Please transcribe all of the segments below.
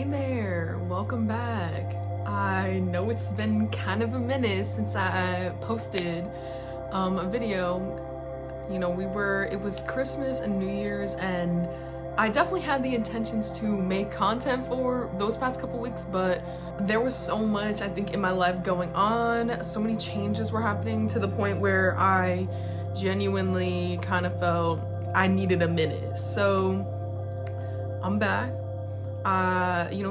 Hey there, welcome back. I know it's been kind of a minute since I posted a video. It was Christmas and New Year's, and I definitely had the intentions to make content for those past couple weeks, but there was so much, I think, in my life going on. So many changes were happening to the point where I genuinely kind of felt I needed a minute. So I'm back.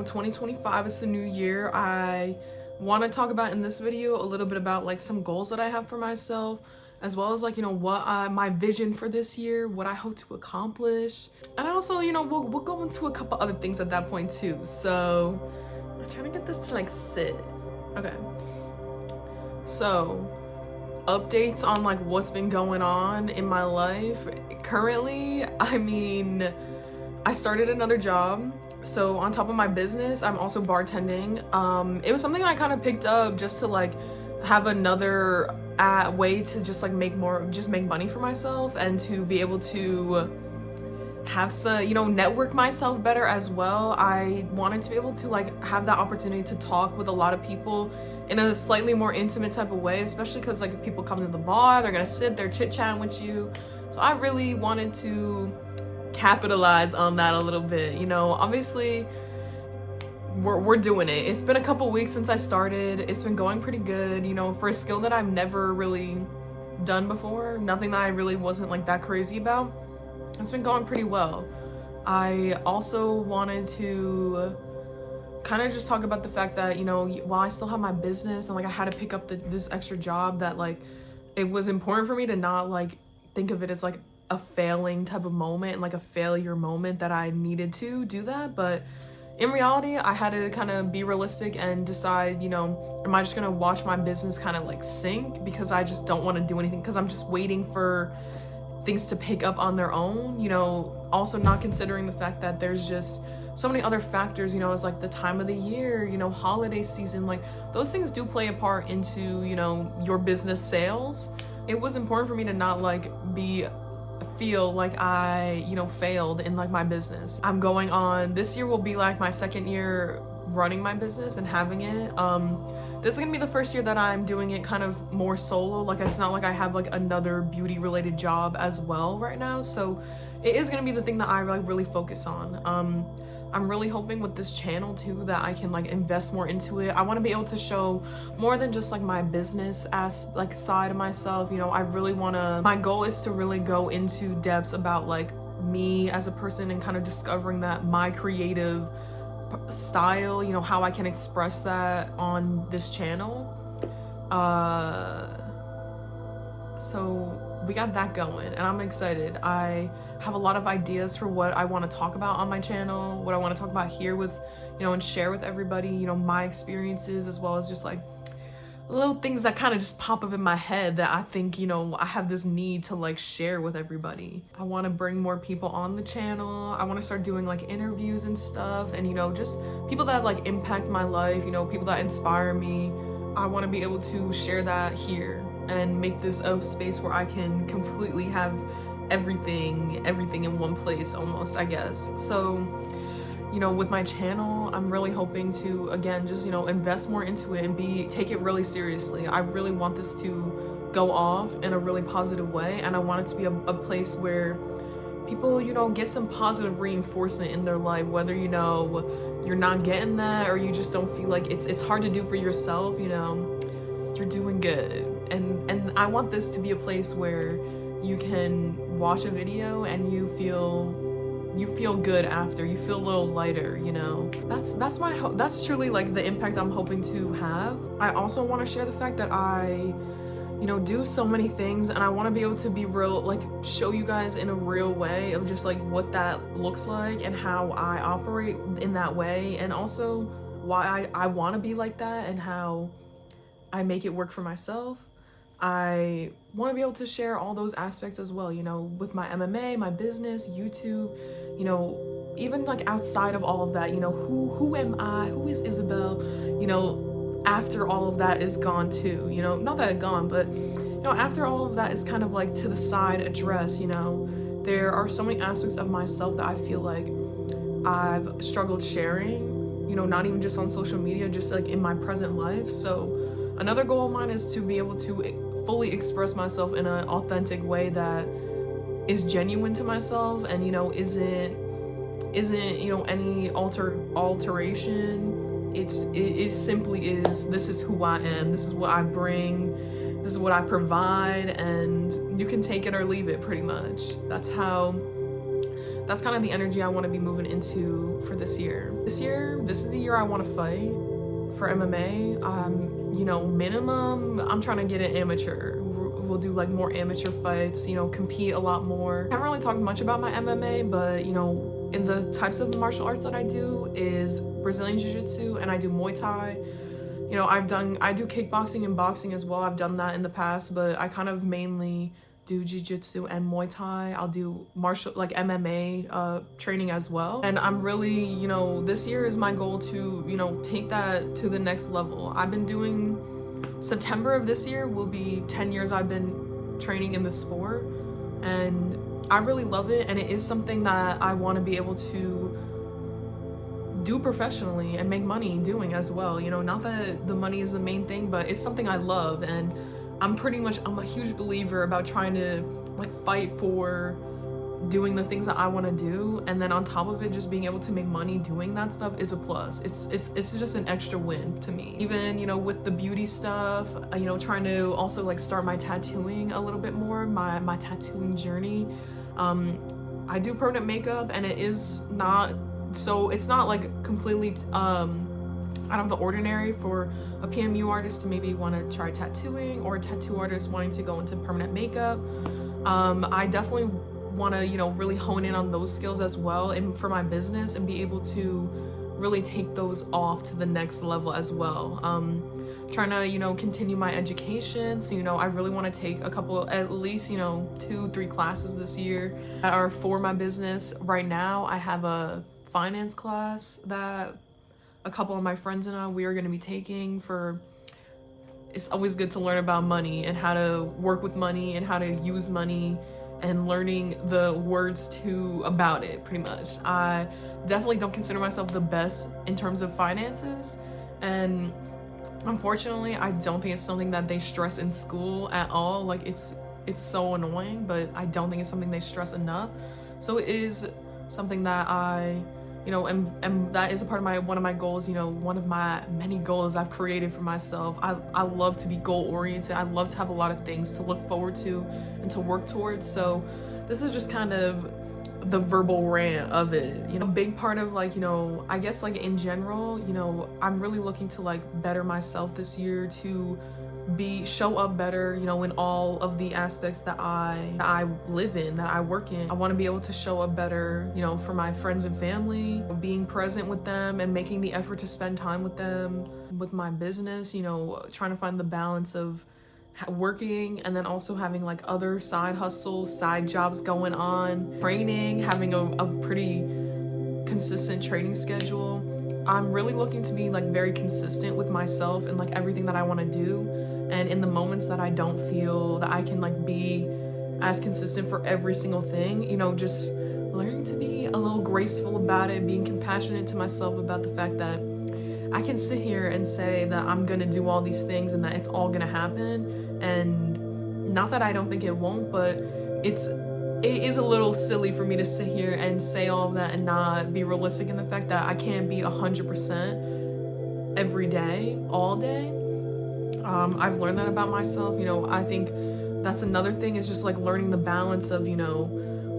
2025 is the new year. I want to talk about in this video a little bit about like some goals that I have for myself, as well as my vision for this year, what I hope to accomplish. And also, we'll go into a couple other things at that point too. So I'm trying to get this to like sit. Okay. So updates on like what's been going on in my life currently. I started another job. So on top of my business, I'm also bartending. It was something I kind of picked up just to like have another way to just like make money for myself, and to be able to have some, network myself better as well. I wanted to be able to like have that opportunity to talk with a lot of people in a slightly more intimate type of way, especially because like if people come to the bar, they're gonna sit there chit-chatting with you. So I really wanted to capitalize on that a little bit. Obviously we're doing it. It's been a couple weeks since I started. It's been going pretty good, for a skill that I've never really done before, nothing that I really wasn't like that crazy about. It's been going pretty well. I also wanted to kind of just talk about the fact that, while I still have my business and like I had to pick up this extra job, that like it was important for me to not like think of it as like a failing type of moment and like a failure moment that I needed to do that. But in reality, I had to kind of be realistic and decide, am I just gonna watch my business kind of like sink because I just don't want to do anything, because I'm just waiting for things to pick up on their own, also not considering the fact that there's just so many other factors, it's like the time of the year, holiday season, like those things do play a part into, your business sales. It was important for me to not like feel like I, failed in like my business. I'm going on, this year will be like my second year running my business and having it. This is gonna be the first year that I'm doing it kind of more solo. Like it's not like I have like another beauty related job as well right now. So it is gonna be the thing that I like really focus on. I'm really hoping with this channel too that I can like invest more into it. I want to be able to show more than just like my business side of myself. My goal is to really go into depths about like me as a person and kind of discovering that my creative style, how I can express that on this channel. So we got that going and I'm excited. I have a lot of ideas for what I want to talk about on my channel, what I want to talk about here with, and share with everybody, my experiences, as well as just like little things that kind of just pop up in my head that I think, I have this need to like share with everybody. I want to bring more people on the channel. I want to start doing like interviews and stuff, and, just people that like impact my life, people that inspire me. I want to be able to share that here and make this a space where I can completely have everything in one place almost, I guess. So, with my channel, I'm really hoping to, again, just, invest more into it and take it really seriously. I really want this to go off in a really positive way, and I want it to be a place where people, get some positive reinforcement in their life, whether, you're not getting that or you just don't feel like it's hard to do for yourself, you're doing good. And I want this to be a place where you can watch a video and you feel good after, you feel a little lighter, that's truly like the impact I'm hoping to have. I also want to share the fact that I do so many things, and I want to be able to be real, like show you guys in a real way of just like what that looks like and how I operate in that way, and also why I want to be like that and how I make it work for myself. I want to be able to share all those aspects as well, with my MMA, my business, YouTube, even like outside of all of that, who am I, who is Isabel, after all of that is gone too, not that it's gone, but, after all of that is kind of like to the side address, there are so many aspects of myself that I feel like I've struggled sharing, you know, not even just on social media, just like in my present life. So another goal of mine is to be able to fully express myself in an authentic way that is genuine to myself, and you know, isn't you know, any alteration. It simply is, this is who I am, this is what I bring, this is what I provide, and you can take it or leave it, pretty much. That's kind of the energy I want to be moving into for this year. This is the year I want to fight for MMA. You know, minimum, I'm trying to get an amateur. We'll do like more amateur fights, you know, compete a lot more. I haven't really talked much about my MMA, but you know, in the types of martial arts that I do is Brazilian Jiu-Jitsu, and I do Muay Thai. You know, I do kickboxing and boxing as well. I've done that in the past, but I kind of mainly do Jiu-Jitsu and Muay Thai. I'll do like MMA training as well. And I'm really, you know, this year is my goal to, you know, take that to the next level. I've been doing, September of this year will be 10 years I've been training in the sport, and I really love it, and it is something that I want to be able to do professionally and make money doing as well. You know, not that the money is the main thing, but it's something I love, and I'm a huge believer about trying to like fight for doing the things that I want to do, and then on top of it, just being able to make money doing that stuff is a plus. It's just an extra win to me. Even, you know, with the beauty stuff, you know, trying to also like start my tattooing a little bit more, my tattooing journey. I do permanent makeup, and it's not like completely out of the ordinary for a PMU artist to maybe want to try tattooing, or a tattoo artist wanting to go into permanent makeup. I definitely want to, you know, really hone in on those skills as well, and for my business, and be able to really take those off to the next level as well. Trying to, you know, continue my education. So, you know, I really want to take a couple, at least, you know, 2-3 classes this year that are for my business. Right now, I have a finance class that a couple of my friends and we are going to be taking for. It's always good to learn about money and how to work with money and how to use money, and learning the words about it, pretty much. I definitely don't consider myself the best in terms of finances, and unfortunately, I don't think it's something that they stress in school at all. Like, it's so annoying, but I don't think it's something they stress enough. So it is something that I, you know, and that is a part of one of my goals, you know, one of my many goals I've created for myself. I love to be goal oriented. I love to have a lot of things to look forward to and to work towards. So this is just kind of the verbal rant of it. You know, a big part of, like, you know, I guess like in general, you know, I'm really looking to like better myself this year, to show up better, you know, in all of the aspects that I live in, that I work in. I want to be able to show up better, you know, for my friends and family, being present with them and making the effort to spend time with them. With my business, you know, trying to find the balance of working and then also having like other side hustles, side jobs going on, training, having a pretty consistent training schedule. I'm really looking to be like very consistent with myself and like everything that I want to do, and in the moments that I don't feel that I can like be as consistent for every single thing, you know, just learning to be a little graceful about it, being compassionate to myself about the fact that I can sit here and say that I'm gonna do all these things and that it's all gonna happen, and not that I don't think it won't, but it is a little silly for me to sit here and say all of that and not be realistic in the fact that I can't be 100% every day, all day. I've learned that about myself. You know, I think that's another thing, is just like learning the balance of, you know,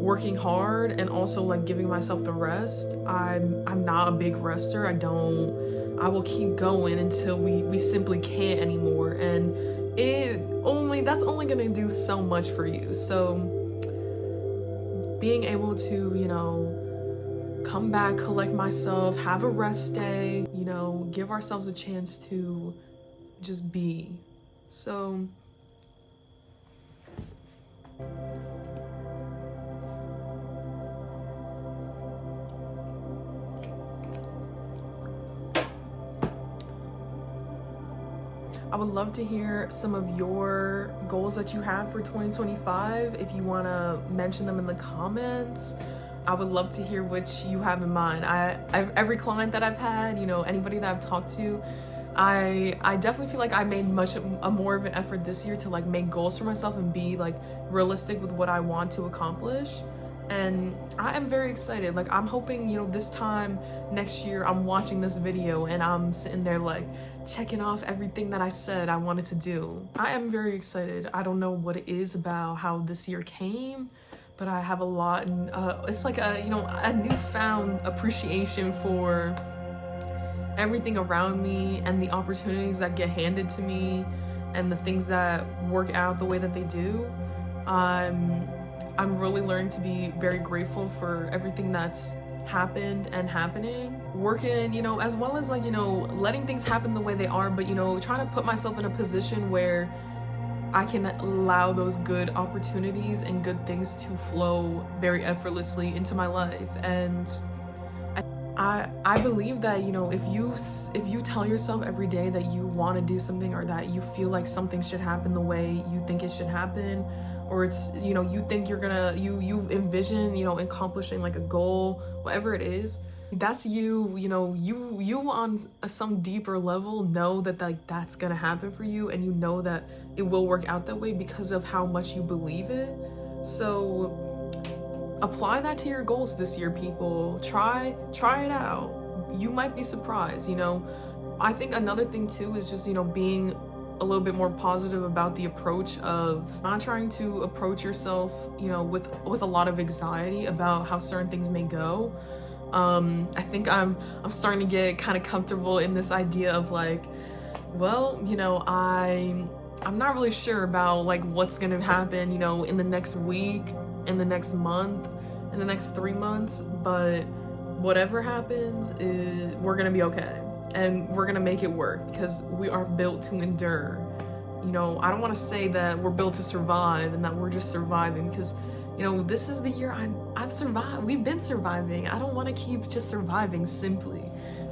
working hard and also like giving myself the rest. I'm not a big rester. I will keep going until we simply can't anymore, and that's only gonna do so much for you. So being able to, you know, come back, collect myself, have a rest day, you know, give ourselves a chance to just be. So I would love to hear some of your goals that you have for 2025. If you want to mention them in the comments, I would love to hear what you have in mind. Every client that I've had, you know, anybody that I've talked to, I definitely feel like I made more of an effort this year to like make goals for myself and be like realistic with what I want to accomplish. And I am very excited. Like, I'm hoping, you know, this time next year I'm watching this video and I'm sitting there like checking off everything that I said I wanted to do. I am very excited. I don't know what it is about how this year came, but I have a lot, and it's like a, you know, a newfound appreciation for everything around me and the opportunities that get handed to me and the things that work out the way that they do. I'm really learning to be very grateful for everything that's happened and happening. Working, you know, as well as like, you know, letting things happen the way they are, but, you know, trying to put myself in a position where I can allow those good opportunities and good things to flow very effortlessly into my life. And I believe that, you know, if you tell yourself every day that you want to do something, or that you feel like something should happen the way you think it should happen, or it's, you know, you think you envision, you know, accomplishing like a goal, whatever it is, that's you know, you on some deeper level know that like that's gonna happen for you, and you know that it will work out that way because of how much you believe it. So apply that to your goals this year, people. Try it out. You might be surprised, you know. I think another thing too is just, you know, being a little bit more positive about the approach of not trying to approach yourself, you know, with a lot of anxiety about how certain things may go. I think I'm starting to get kind of comfortable in this idea of like, well, you know, I'm not really sure about like what's gonna happen, you know, in the next week, in the next month, in the next 3 months, but whatever happens, we're gonna be okay, and we're gonna make it work because we are built to endure. You know, I don't want to say that we're built to survive and that we're just surviving, because, you know, this is the year I've survived. We've been surviving. I don't want to keep just surviving simply.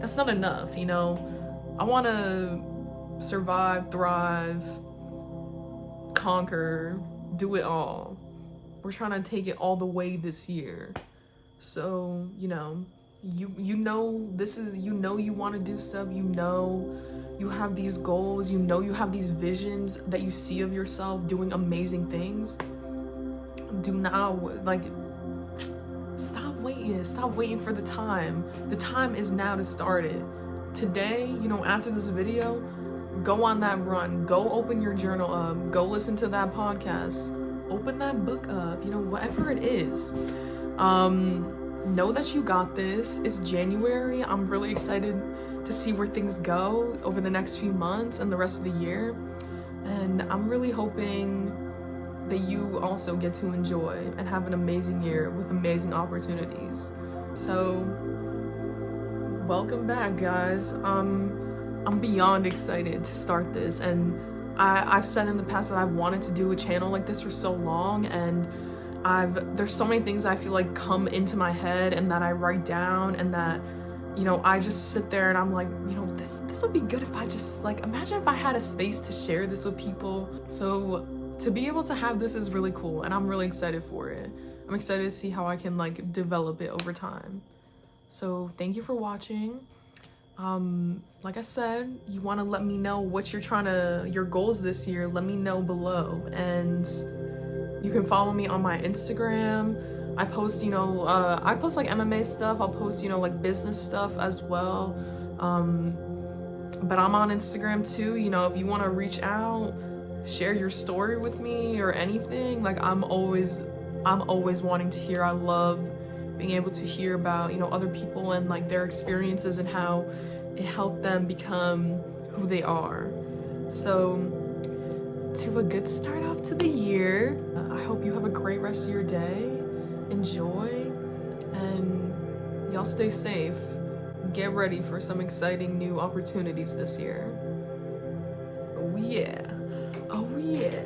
That's not enough, you know. I want to survive, thrive, conquer, do it all. We're trying to take it all the way this year. So, you know, you know this is, you know, you want to do stuff, you know, you have these goals, you know, you have these visions that you see of yourself doing amazing things. Do not, like, stop waiting for the time. The time is now to start it. Today, you know, after this video, go on that run, go open your journal up, go listen to that podcast, open that book up, you know, whatever it is. Know that you got this. It's January. I'm really excited to see where things go over the next few months and the rest of the year. And I'm really hoping that you also get to enjoy and have an amazing year with amazing opportunities. So, welcome back, guys. I'm beyond excited to start this, and I've said in the past that I've wanted to do a channel like this for so long, and there's so many things I feel like come into my head and that I write down, and that, you know, I just sit there and I'm like, you know, this would be good if I just, like, imagine if I had a space to share this with people. So to be able to have this is really cool, and I'm really excited for it. I'm excited to see how I can like develop it over time. So thank you for watching. Like I said, you want to let me know what your goals this year, let me know below. And you can follow me on my Instagram. I post, you know, I post like MMA stuff. I'll post, you know, like business stuff as well. But I'm on Instagram too. You know, if you want to reach out, share your story with me or anything, like I'm always wanting to hear. I love being able to hear about, you know, other people and like their experiences and how it helped them become who they are. So to a good start off to the year, I hope you have a great rest of your day. Enjoy, and y'all stay safe. Get ready for some exciting new opportunities this year. Oh yeah. Oh yeah.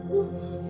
Woo.